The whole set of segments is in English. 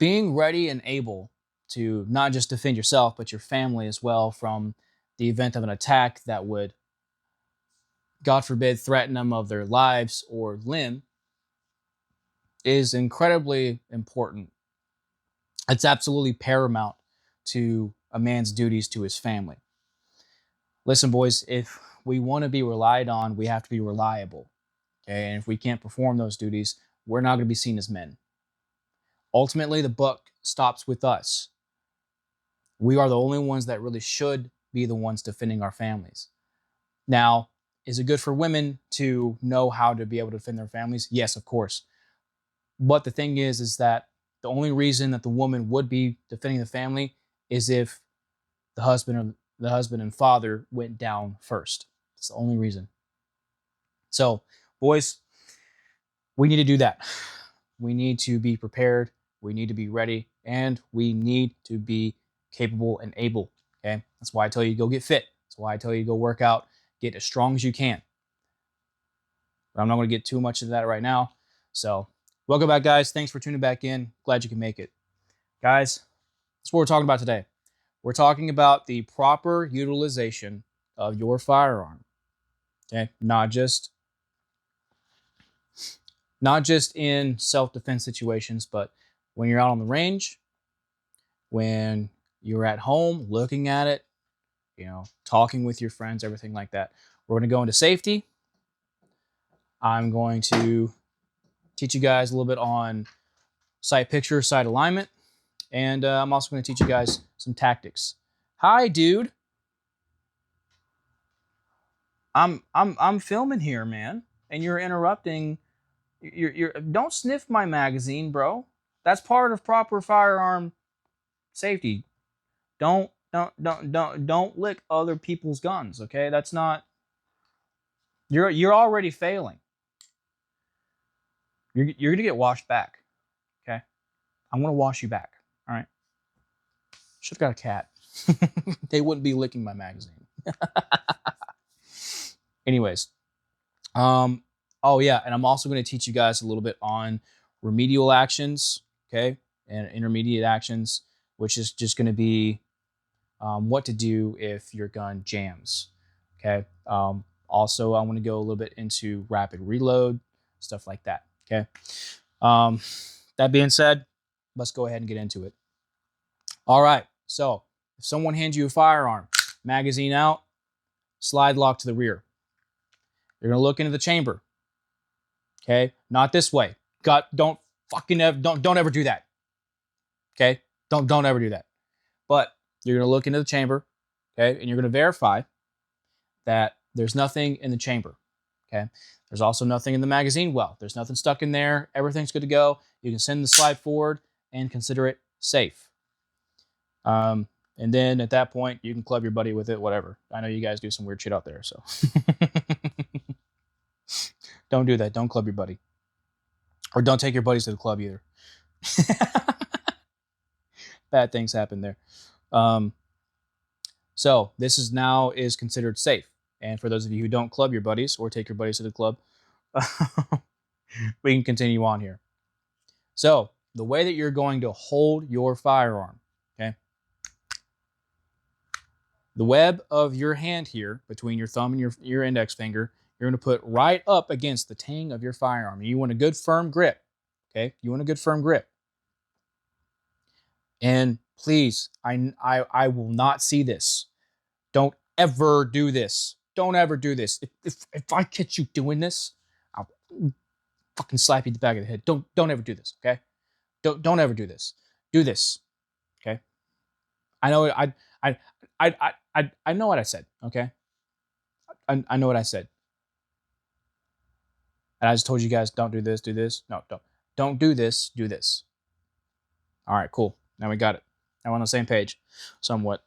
being ready and able to not just defend yourself, but your family as well from the event of an attack that would, God forbid, threaten them of their lives or limb is incredibly important. It's absolutely paramount to a man's duties to his family. Listen, boys, if we want to be relied on, we have to be reliable. Okay? And if we can't perform those duties, we're not going to be seen as men. Ultimately, the buck stops with us. We are the only ones that really should be the ones defending our families. Now, is it good for women to know how to be able to defend their families? Yes, of course. But the thing is that the only reason that the woman would be defending the family is if the husband and father went down first. It's the only reason. So, boys, we need to do that. We need to be prepared. We need to be ready, and we need to be capable and able. Okay, that's why I tell you to go get fit. That's why I tell you to go work out, get as strong as you can. But I'm not going to get too much into that right now. So, welcome back, guys. Thanks for tuning back in. Glad you can make it. Guys, that's what we're talking about today. We're talking about the proper utilization of your firearm. Okay, not just in self-defense situations, but when you're out on the range, when you're at home looking at it, talking with your friends, everything like that. We're going to go into safety. I'm going to teach you guys a little bit on sight picture, sight alignment, and I'm also going to teach you guys some tactics. Hi, dude. I'm filming here, man, and you're interrupting. You're don't sniff my magazine, bro. That's part of proper firearm safety. Don't lick other people's guns, okay? That's not. You're already failing. You're gonna get washed back, okay? I'm gonna wash you back. All right. Should have got a cat. They wouldn't be licking my magazine. Anyways, oh yeah, and I'm also going to teach you guys a little bit on remedial actions, okay, and intermediate actions, which is just going to be what to do if your gun jams, okay. Also, I want to go a little bit into rapid reload, stuff like that, okay. That being said, let's go ahead and get into it. All right, so if someone hands you a firearm, magazine out, slide lock to the rear. You're going to look into the chamber. Okay, not this way. Don't ever do that. Okay, don't ever do that. But you're gonna look into the chamber, okay, and you're gonna verify that there's nothing in the chamber. Okay, there's also nothing in the magazine well. There's nothing stuck in there. Everything's good to go. You can send the slide forward and consider it safe. And then at that point, you can club your buddy with it. Whatever. I know you guys do some weird shit out there, so don't do that. Don't club your buddy. Or don't take your buddies to the club either. Bad things happen there. So this is considered safe. And for those of you who don't club your buddies or take your buddies to the club, we can continue on here. So the way that you're going to hold your firearm, okay? The web of your hand here, between your thumb and your index finger, you're going to put right up against the tang of your firearm. You want a good firm grip, okay? You want a good firm grip. And please, I will not see this. Don't ever do this. Don't ever do this. If I catch you doing this, I'll fucking slap you in the back of the head. Don't ever do this, okay? Don't ever do this. Do this, okay? I know I know what I said, okay? I know what I said. And I just told you guys, don't do this, do this. No, don't do this, do this. All right, cool. Now we got it. Now we're on the same page, somewhat.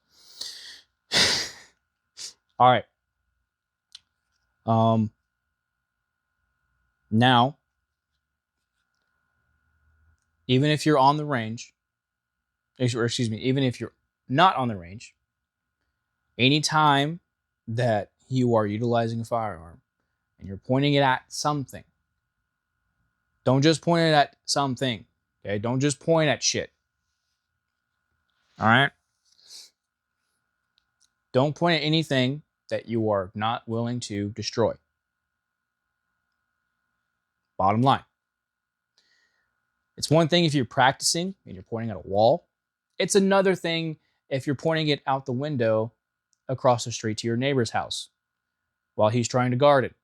All right. Now, even if you're on the range, or excuse me, even if you're not on the range, anytime that you are utilizing a firearm and you're pointing it at something, don't just point it at something, okay? Don't just point at shit. All right. Don't point at anything that you are not willing to destroy. Bottom line. It's one thing if you're practicing and you're pointing at a wall. It's another thing if you're pointing it out the window across the street to your neighbor's house while he's trying to guard it.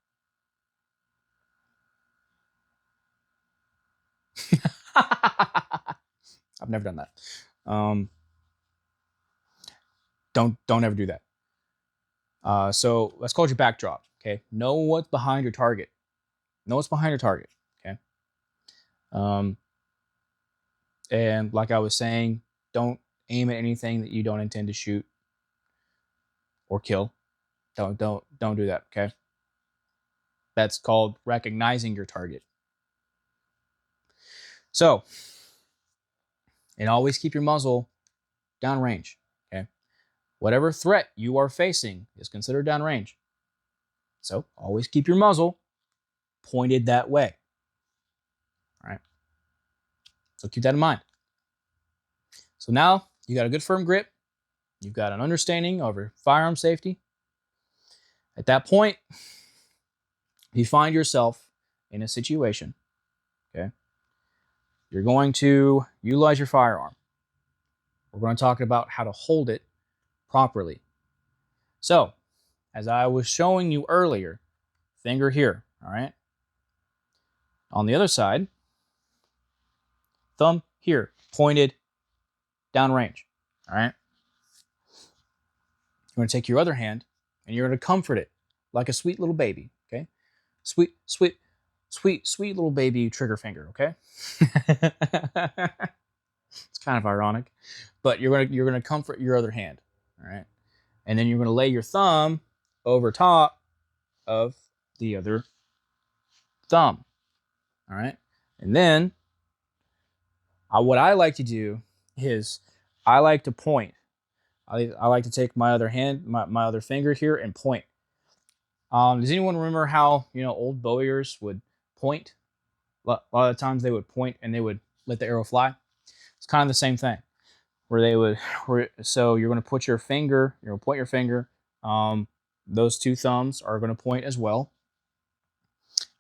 I've never done that. Don't ever do that. So let's call it your backdrop. Okay, know what's behind your target. Know what's behind your target. Okay. And like I was saying, don't aim at anything that you don't intend to shoot or kill. Don't do that. Okay. That's called recognizing your target. So, and always keep your muzzle downrange. Okay. Whatever threat you are facing is considered downrange. So always keep your muzzle pointed that way. All right. So keep that in mind. So now you got a good firm grip. You've got an understanding of your firearm safety. At that point, you find yourself in a situation, okay? You're going to utilize your firearm. We're going to talk about how to hold it properly. So, as I was showing you earlier, finger here, all right? On the other side, thumb here, pointed downrange, all right? You're going to take your other hand and you're going to comfort it like a sweet little baby, okay? Sweet little baby trigger finger, okay? It's kind of ironic, but you're gonna comfort your other hand, all right? And then you're gonna lay your thumb over top of the other thumb, all right? And then what I like to do is I like to point. I like to take my other hand, my other finger here, and point. Does anyone remember how old bowyers would point? A lot of times they would point and they would let the arrow fly. It's kind of the same thing, so you're going to put your finger, you're going to point your finger. Those two thumbs are going to point as well.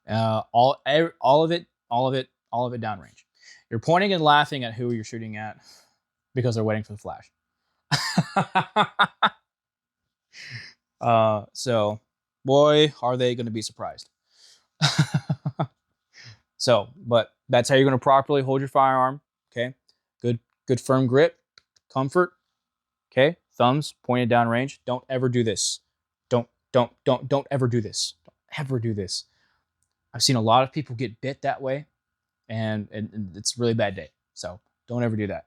All of it downrange. You're pointing and laughing at who you're shooting at because they're waiting for the flash. So, boy, are they going to be surprised. So, but that's how you're going to properly hold your firearm. Okay, good firm grip, comfort. Okay, thumbs pointed downrange. Don't ever do this. Don't ever do this. Don't ever do this. I've seen a lot of people get bit that way, and it's a really bad day. So don't ever do that.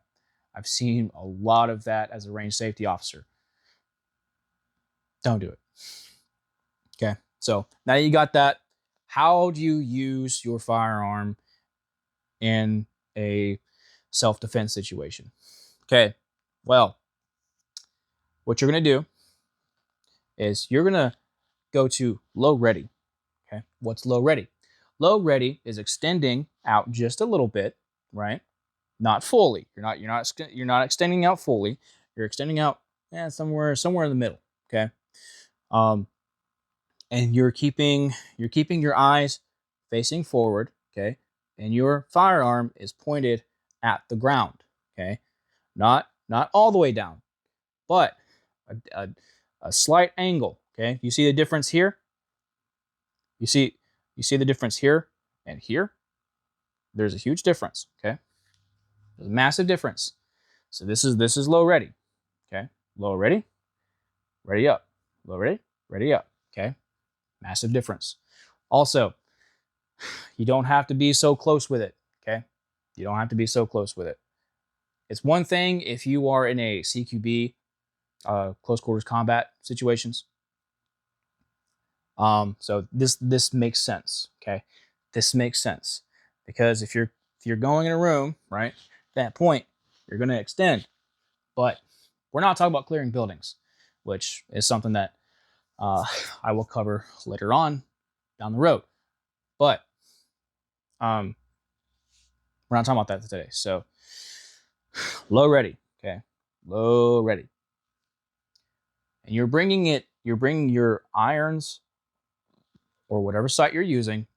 I've seen a lot of that as a range safety officer. Don't do it. Okay, so now you got that. How do you use your firearm in a self-defense situation? Okay, well, what you're going to do is you're going to go to low ready. Okay, what's low ready? Low ready is extending out just a little bit, right? Not fully. You're not extending out fully. You're extending out somewhere in the middle. Okay, and you're keeping your eyes facing forward. Okay, and your firearm is pointed at the ground. Okay, not all the way down, but a slight angle. Okay, you see the difference here? You see the difference here and here? There's a huge difference, okay? There's a massive difference. So this is low ready, okay? Low ready, ready up. Low ready, ready up, okay? Massive difference. Also, you don't have to be so close with it, okay? You don't have to be so close with it. It's one thing if you are in a CQB, close quarters combat situations. So this makes sense, okay? This makes sense because if you're going in a room, right, at that point you're going to extend. But we're not talking about clearing buildings, which is something that I will cover later on down the road. But we're not talking about that today. So low ready, okay? low, ready. And you're bringing your irons or whatever sight you're using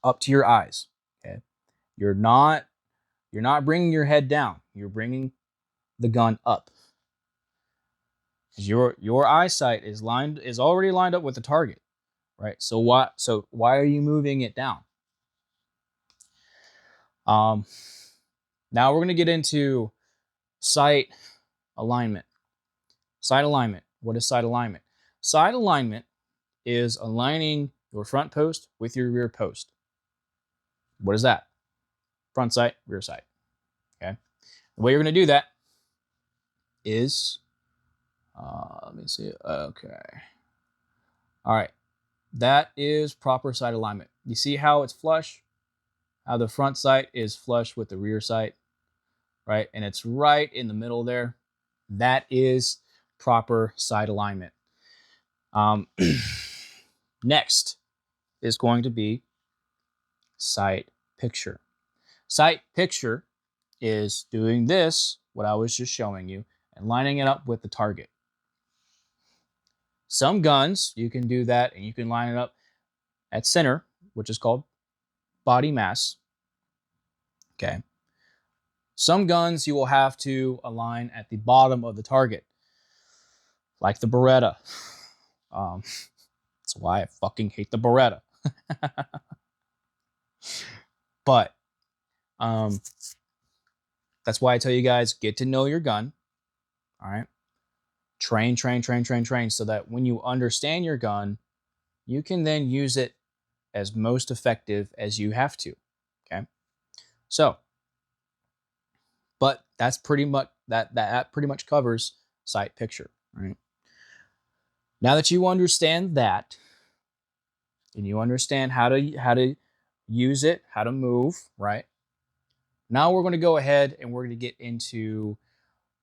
up to your eyes. Okay. You're not bringing your head down. You're bringing the gun up. Your eyesight is already lined up with the target, right? So why are you moving it down? Now we're going to get into sight alignment. Sight alignment. What is sight alignment? Sight alignment is aligning your front post with your rear post. What is that? Front sight, rear sight. Okay. The way you're going to do that is, let me see. Okay. All right. That is proper sight alignment. You see how it's flush? How the front sight is flush with the rear sight, right? And it's right in the middle there. That is proper sight alignment. Next is going to be sight picture. Sight picture is doing this, what I was just showing you, and lining it up with the target. Some guns, you can do that and you can line it up at center, which is called body mass. Okay. Some guns you will have to align at the bottom of the target, like the Beretta. That's why I fucking hate the Beretta. But that's why I tell you guys, get to know your gun. All right. Train, so that when you understand your gun, you can then use it as most effective as you have to. Okay. So, but that's pretty much that pretty much covers sight picture, right? Now that you understand that, and you understand how to use it, how to move, right? Now we're going to go ahead and we're going to get into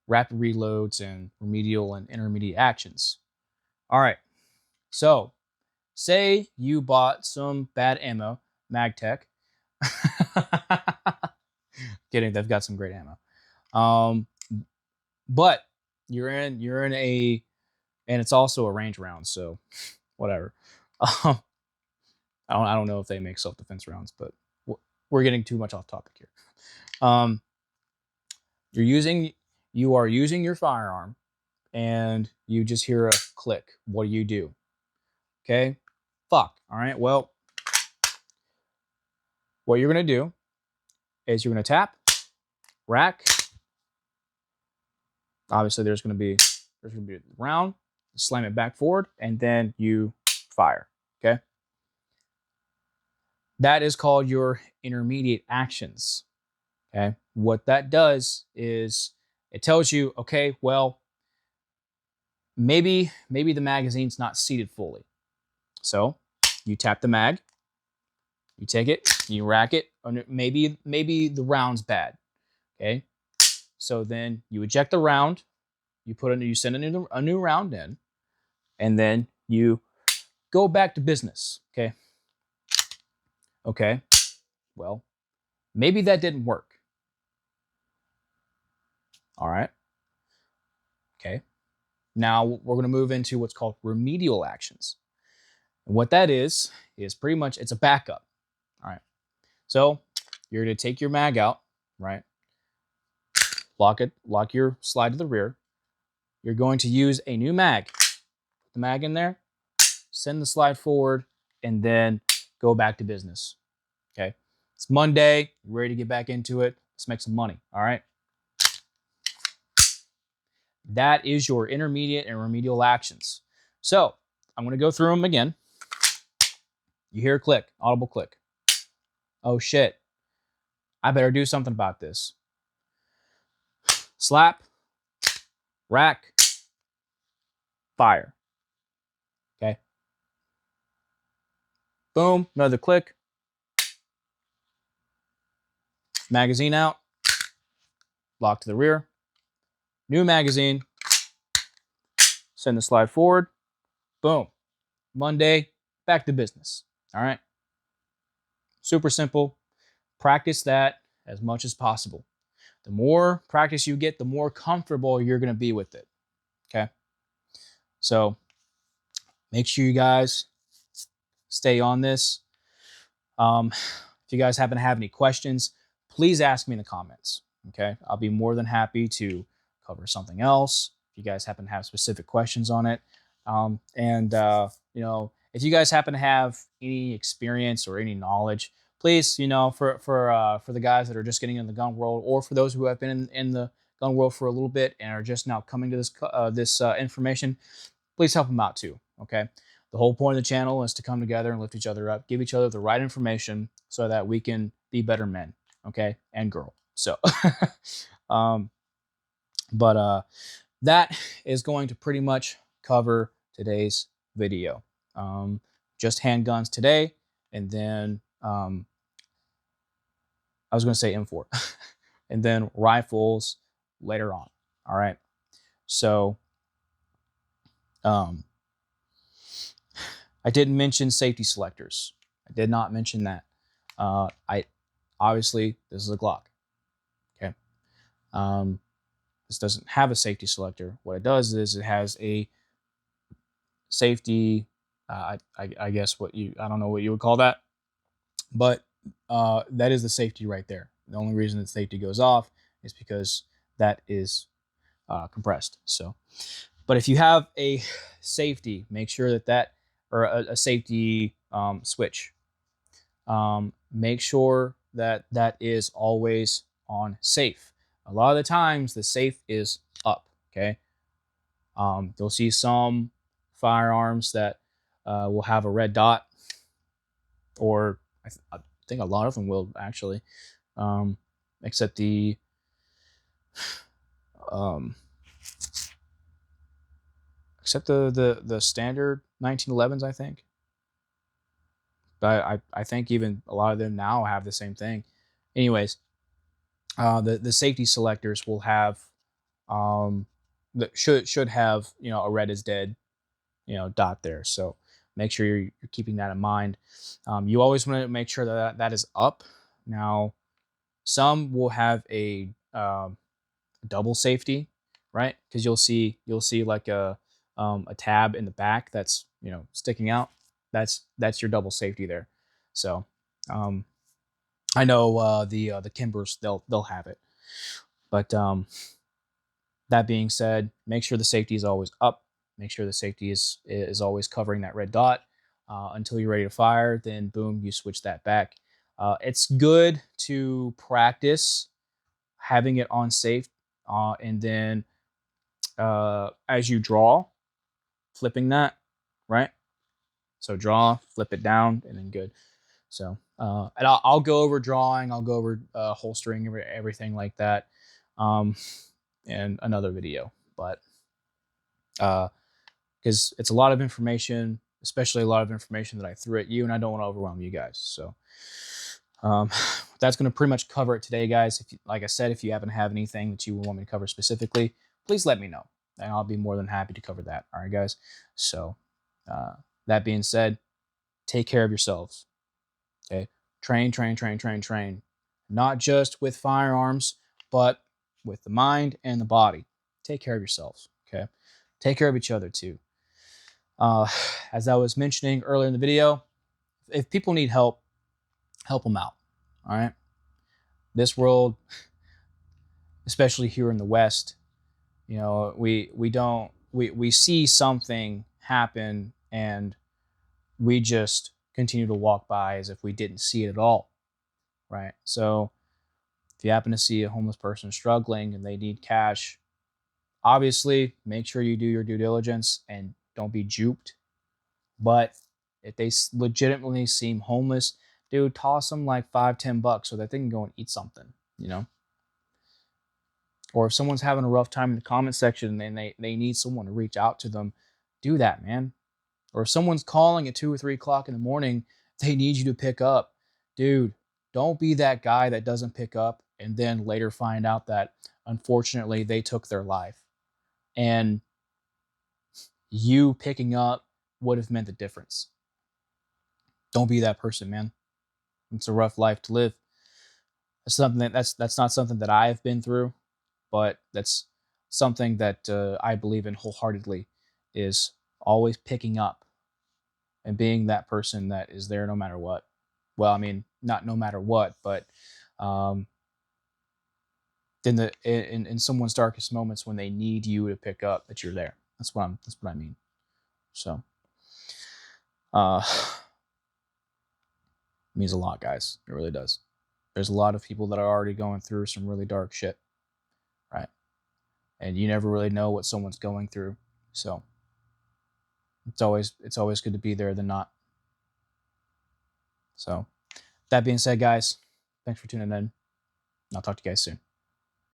rapid reloads and remedial and intermediate actions. All right. So, say you bought some bad ammo, MagTech. Kidding, they've got some great ammo. But you're in a, and it's also a range round, so whatever. I don't know if they make self-defense rounds, but we're getting too much off topic here. You are using your firearm and you just hear a click. What do? Okay. Fuck. All right. Well, what you're going to do is you're going to tap, rack. Obviously there's going to be a round, slam it back forward, and then you fire. Okay. That is called your intermediate actions. Okay. What that does is it tells you, okay, well, maybe the magazine's not seated fully. So you tap the mag, you take it, you rack it, or maybe the round's bad. Okay. So then you eject the round, you send a new round in, and then you go back to business. Okay. Okay. Well, maybe that didn't work. All right. Okay. Now we're going to move into what's called remedial actions. And what that is pretty much, it's a backup. All right. So you're going to take your mag out, right? Lock your slide to the rear. You're going to use a new mag. Put the mag in there, send the slide forward, and then go back to business. Okay. It's Monday. You're ready to get back into it. Let's make some money. All right. That is your intermediate and remedial actions. So I'm going to go through them again. You hear a click, audible click. Oh shit. I better do something about this. Slap, rack, fire. Okay. Boom, another click. Magazine out. Lock to the rear. New magazine. Send the slide forward. Boom. Monday, back to business. All right. Super simple. Practice that as much as possible. The more practice you get, the more comfortable you're going to be with it. Okay. So make sure you guys stay on this. If you guys happen to have any questions, please ask me in the comments. Okay. I'll be more than happy to cover something else if you guys happen to have specific questions on it. If you guys happen to have any experience or any knowledge, please, for the guys that are just getting in the gun world, or for those who have been in the gun world for a little bit and are just now coming to this information, please help them out too. Okay. The whole point of the channel is to come together and lift each other up, give each other the right information so that we can be better men, okay, and girl. So, that is going to pretty much cover today's video. Just handguns today, and then I was going to say M4, and then rifles later on. All right. So, I didn't mention safety selectors. I did not mention that. Obviously this is a Glock. Okay. This doesn't have a safety selector. What it does is it has a safety. I guess I don't know what you would call that, but that is the safety right there. The only reason that safety goes off is because that is compressed. So, but if you have a safety, make sure that or a safety switch. Make sure that is always on safe. A lot of the times the safe is up. Okay. You'll see some firearms that will have a red dot, or I think a lot of them will actually, except the standard 1911s, I think. But I think even a lot of them now have the same thing. Anyways, the safety selectors will have that should have a red is dead dot there. So make sure you're keeping that in mind. You always want to make sure that is up. Now, some will have a double safety, right? Because you'll see like a tab in the back that's sticking out. That's your double safety there. So I know the Kimbers, they'll have it. But that being said, make sure the safety is always up. Make sure the safety is always covering that red dot until you're ready to fire. Then boom, you switch that back. It's good to practice having it on safe, and then as you draw, flipping that, right? So draw, flip it down, and then good. So and I'll go over drawing, I'll go over holstering, everything like that in another video. But because it's a lot of information, especially a lot of information that I threw at you, and I don't want to overwhelm you guys. So that's going to pretty much cover it today, guys. Like I said, if you happen to have anything that you want me to cover specifically, please let me know, and I'll be more than happy to cover that. All right, guys. So that being said, take care of yourselves. Okay, train. Not just with firearms, but with the mind and the body. Take care of yourselves. Okay, take care of each other too. As I was mentioning earlier in the video, if people need help, help them out. All right. This world, especially here in the West, we see something happen and we just continue to walk by as if we didn't see it at all. Right. So if you happen to see a homeless person struggling and they need cash, obviously make sure you do your due diligence and don't be duped. But if they legitimately seem homeless, dude, toss them like $5-10 so that they can go and eat something, Or if someone's having a rough time in the comment section and they need someone to reach out to them, do that, man. Or if someone's calling at 2 or 3 o'clock in the morning, they need you to pick up. Dude, don't be that guy that doesn't pick up and then later find out that unfortunately they took their life. And you picking up would have meant the difference. Don't be that person, man. It's a rough life to live. That's not something that I've been through, but that's something that I believe in wholeheartedly, is always picking up and being that person that is there no matter what. Well, I mean, not no matter what, but um, in someone's darkest moments when they need you to pick up, that you're there. That's what I mean. So, uh, it means a lot, guys. It really does. There's a lot of people that are already going through some really dark shit, right? And you never really know what someone's going through. So it's always good to be there than not. So that being said, guys, thanks for tuning in. I'll talk to you guys soon.